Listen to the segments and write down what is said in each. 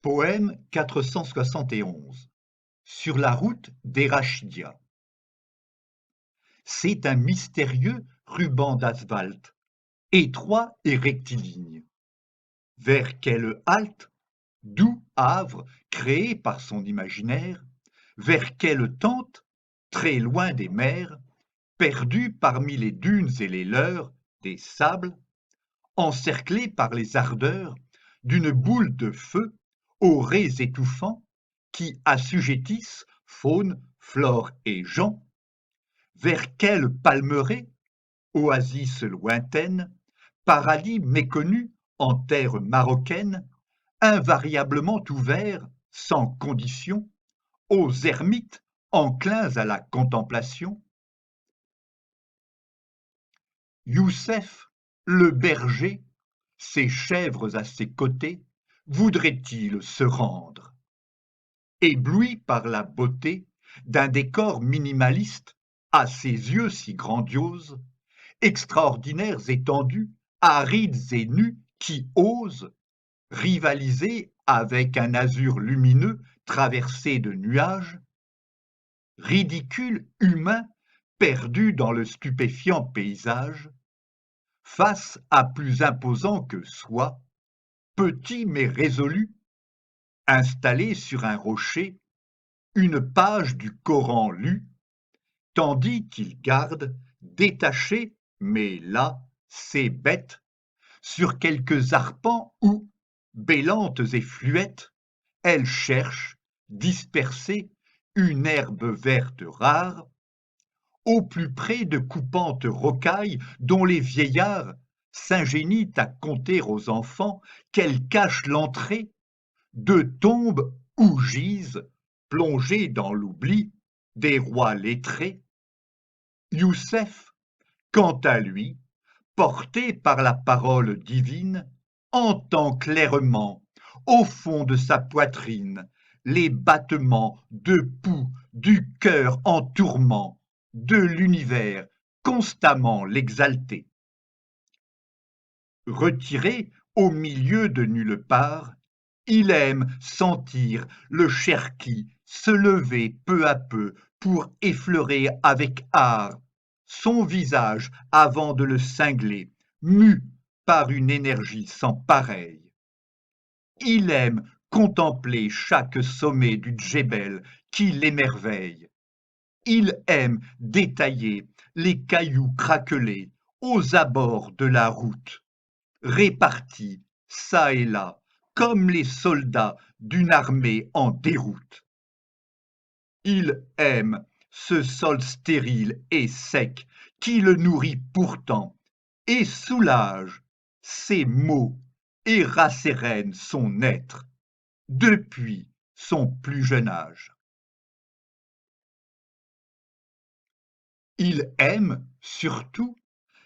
Poème 471 sur la route des Rachidia. C'est un mystérieux ruban d'asphalte, étroit et rectiligne. Vers quelle halte, doux havre créé par son imaginaire, vers quelle tente, très loin des mers, perdu parmi les dunes et les leurres des sables, encerclé par les ardeurs d'une boule de feu aux raies étouffants qui assujettissent faune, flore et gens, vers quelle palmeraie, oasis lointaine, paradis méconnu en terre marocaine, invariablement ouvert, sans condition, aux ermites enclins à la contemplation. Youssef, le berger, ses chèvres à ses côtés, voudrait-il se rendre? Ébloui par la beauté d'un décor minimaliste, à ses yeux si grandioses, extraordinaires étendues, arides et nues, qui osent rivaliser avec un azur lumineux traversé de nuages, ridicule humain perdu dans le stupéfiant paysage, face à plus imposant que soi, petit mais résolu, installé sur un rocher, une page du Coran lue, tandis qu'il garde, détaché, mais là, ses bêtes, sur quelques arpents où, bêlantes et fluettes, elles cherchent, dispersées, une herbe verte rare, au plus près de coupantes rocailles dont les vieillards s'ingénient à conter aux enfants qu'elles cachent l'entrée de tombes où gisent, plongés dans l'oubli, des rois lettrés. Youssef, quant à lui, porté par la parole divine, entend clairement, au fond de sa poitrine, les battements de pouls du cœur en tourment de l'univers constamment l'exalter. Retiré au milieu de nulle part, il aime sentir le Cherki se lever peu à peu pour effleurer avec art son visage avant de le cingler, mu par une énergie sans pareille. Il aime contempler chaque sommet du djebel qui l'émerveille. Il aime détailler les cailloux craquelés aux abords de la route, répartis çà et là, comme les soldats d'une armée en déroute. Il aime ce sol stérile et sec qui le nourrit pourtant et soulage ses maux et rassérène son être depuis son plus jeune âge. Il aime surtout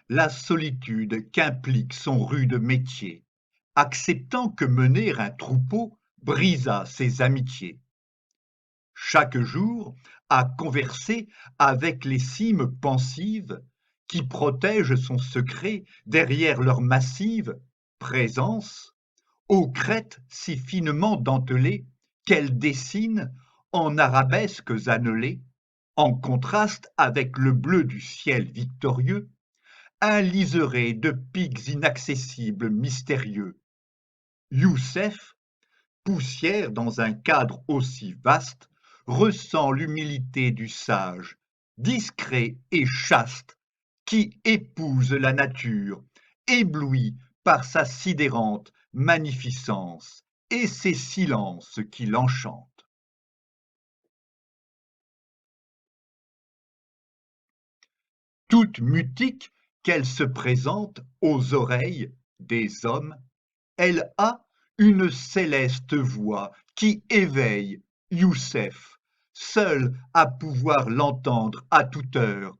la solitude qu'implique son rude métier, acceptant que mener un troupeau brisât ses amitiés. Chaque jour, à converser avec les cimes pensives qui protègent son secret derrière leur massive présence, aux crêtes si finement dentelées qu'elles dessinent en arabesques annelées, en contraste avec le bleu du ciel victorieux, un liseré de pics inaccessibles mystérieux. Youssef, poussière dans un cadre aussi vaste, ressent l'humilité du sage, discret et chaste, qui épouse la nature, ébloui par sa sidérante magnificence et ses silences qui l'enchantent. Toute mutique qu'elle se présente aux oreilles des hommes, elle a une céleste voix qui éveille Youssef, seul à pouvoir l'entendre à toute heure,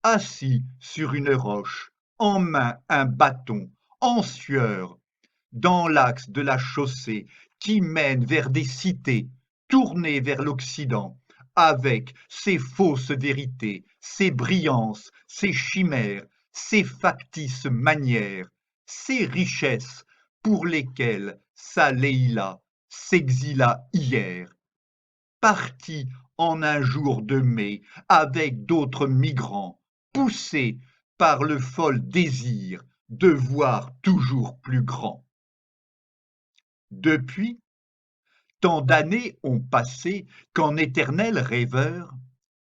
assis sur une roche, en main un bâton, en sueur, dans l'axe de la chaussée qui mène vers des cités tournées vers l'Occident, avec ses fausses vérités, ses brillances, ses chimères, ses factices manières, ses richesses pour lesquelles sa Leïla s'exila hier, parti en un jour de mai avec d'autres migrants, poussés par le fol désir de voir toujours plus grand. Depuis, tant d'années ont passé qu'en éternel rêveur,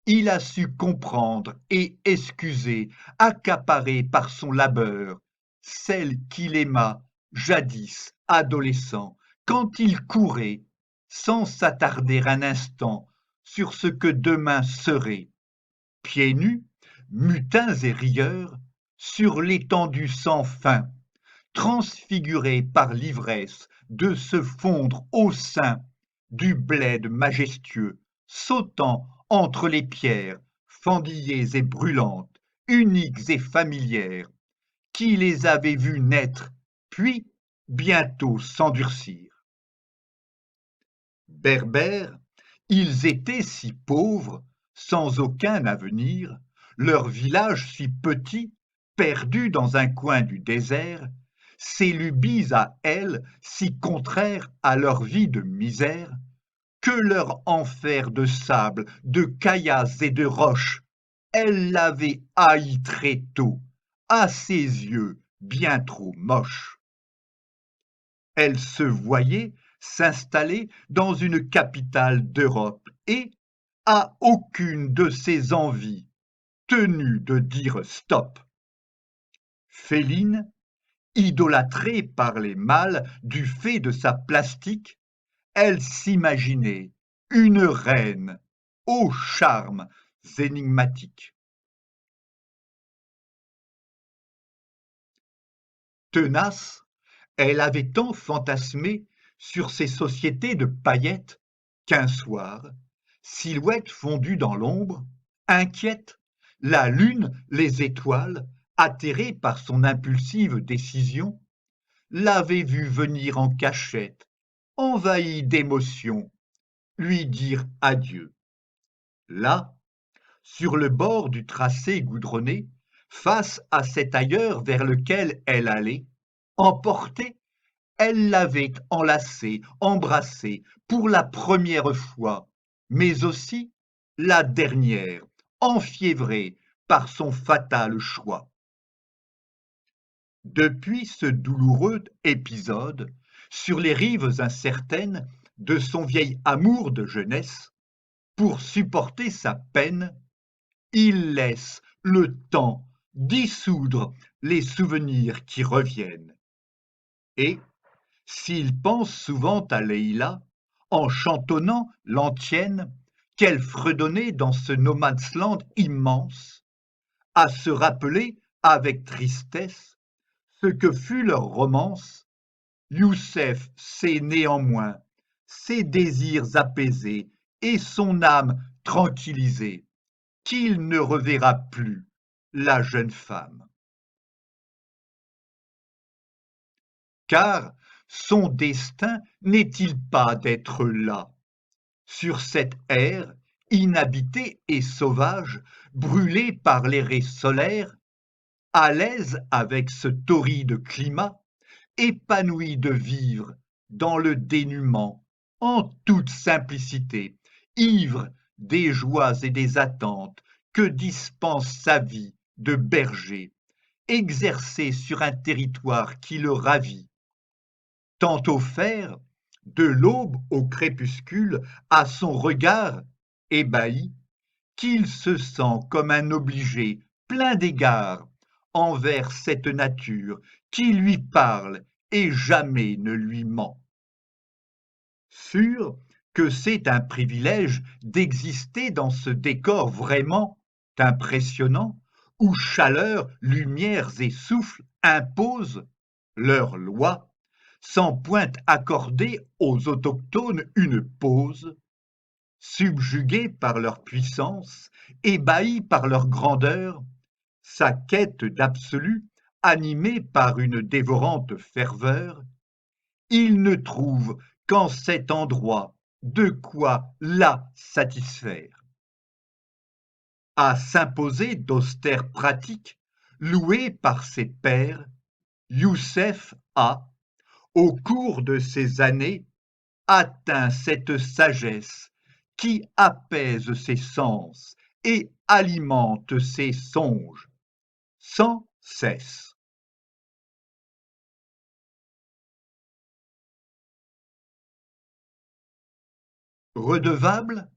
il a su comprendre et excuser, accaparé par son labeur, celle qu'il aima jadis adolescent, quand il courait, sans s'attarder un instant sur ce que demain serait, pieds nus, mutins et rieurs, sur l'étendue sans fin, transfiguré par l'ivresse de se fondre au sein du bled majestueux, sautant entre les pierres, fendillées et brûlantes, uniques et familières, qui les avait vus naître, puis bientôt s'endurcir. Berbères, ils étaient si pauvres, sans aucun avenir, leur village si petit, perdu dans un coin du désert, ces lubies à elles si contraires à leur vie de misère, que leur enfer de sable, de caillasses et de roches, elle l'avait haï très tôt, à ses yeux bien trop moche. Elle se voyait s'installer dans une capitale d'Europe et, à aucune de ses envies, tenue de dire stop. Féline, idolâtrée par les mâles du fait de sa plastique, elle s'imaginait une reine aux charmes énigmatiques. Tenace, elle avait tant fantasmé sur ces sociétés de paillettes qu'un soir, silhouette fondue dans l'ombre, inquiète, la lune, les étoiles, atterrées par son impulsive décision, l'avaient vue venir en cachette, envahie d'émotion, lui dire adieu. Là, sur le bord du tracé goudronné, face à cet ailleurs vers lequel elle allait, emportée, elle l'avait enlacé, embrassé pour la première fois, mais aussi la dernière, enfiévrée par son fatal choix. Depuis ce douloureux épisode, sur les rives incertaines de son vieil amour de jeunesse, pour supporter sa peine, il laisse le temps dissoudre les souvenirs qui reviennent. Et, s'il pense souvent à Leïla, en chantonnant l'antienne qu'elle fredonnait dans ce no man's land immense, à se rappeler avec tristesse ce que fut leur romance, Youssef sait néanmoins ses désirs apaisés et son âme tranquillisée, qu'il ne reverra plus la jeune femme. Car son destin n'est-il pas d'être là, sur cette ère inhabitée et sauvage, brûlée par les raies solaires, à l'aise avec ce torride climat, épanoui de vivre dans le dénuement, en toute simplicité, ivre des joies et des attentes que dispense sa vie de berger, exercé sur un territoire qui le ravit, tant offert, de l'aube au crépuscule, à son regard ébahi, qu'il se sent comme un obligé plein d'égards envers cette nature qui lui parle et jamais ne lui ment. Sûr que c'est un privilège d'exister dans ce décor vraiment impressionnant, où chaleur, lumières et souffle imposent leurs lois, sans point accorder aux autochtones une pause, subjugués par leur puissance, ébahis par leur grandeur, sa quête d'absolu, animée par une dévorante ferveur, il ne trouve qu'en cet endroit de quoi la satisfaire. À s'imposer d'austères pratiques, loué par ses pairs, Youssef a, au cours de ces années, atteint cette sagesse qui apaise ses sens et alimente ses songes sans cesse. Redevable,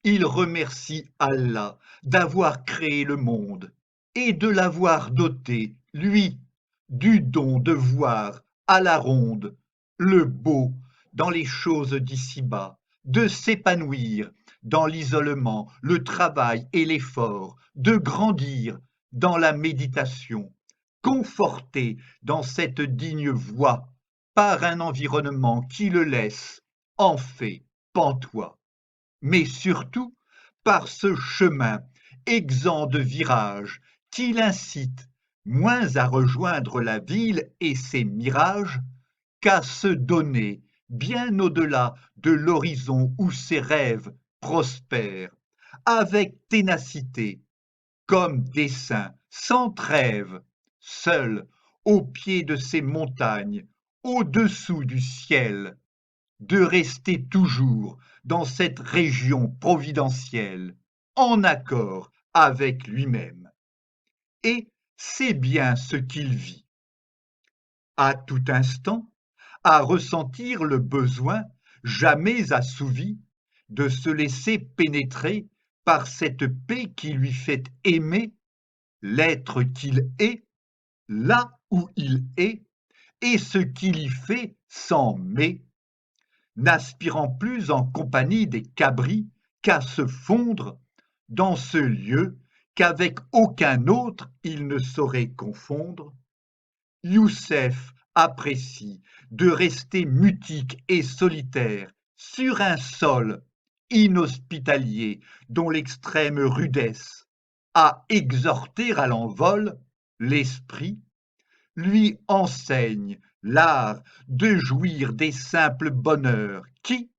il remercie Allah d'avoir créé le monde et de l'avoir doté, lui, du don de voir à la ronde le beau dans les choses d'ici-bas, de s'épanouir dans l'isolement, le travail et l'effort, de grandir dans la méditation, conforté dans cette digne voie par un environnement qui le laisse, en fait, pantois, mais surtout par ce chemin exempt de virages qui l'incite moins à rejoindre la ville et ses mirages qu'à se donner bien au-delà de l'horizon où ses rêves prospèrent, avec ténacité, comme des saints sans trêve, seuls au pied de ces montagnes, au-dessous du ciel, de rester toujours dans cette région providentielle, en accord avec lui-même. Et c'est bien ce qu'il vit. À tout instant, à ressentir le besoin jamais assouvi de se laisser pénétrer par cette paix qui lui fait aimer l'être qu'il est, là où il est, et ce qu'il y fait sans mais, n'aspirant plus en compagnie des cabris qu'à se fondre dans ce lieu qu'avec aucun autre il ne saurait confondre, Youssef apprécie de rester mutique et solitaire sur un sol inhospitalier dont l'extrême rudesse à exhorter à l'envol l'esprit lui enseigne l'art de jouir des simples bonheurs qui,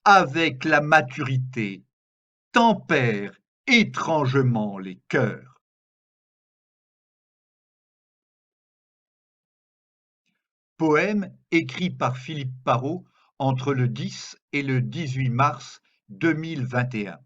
avec la maturité, tempèrent étrangement les cœurs. Poème écrit par Philippe Parrot entre le 10 et le 18 mars 2021.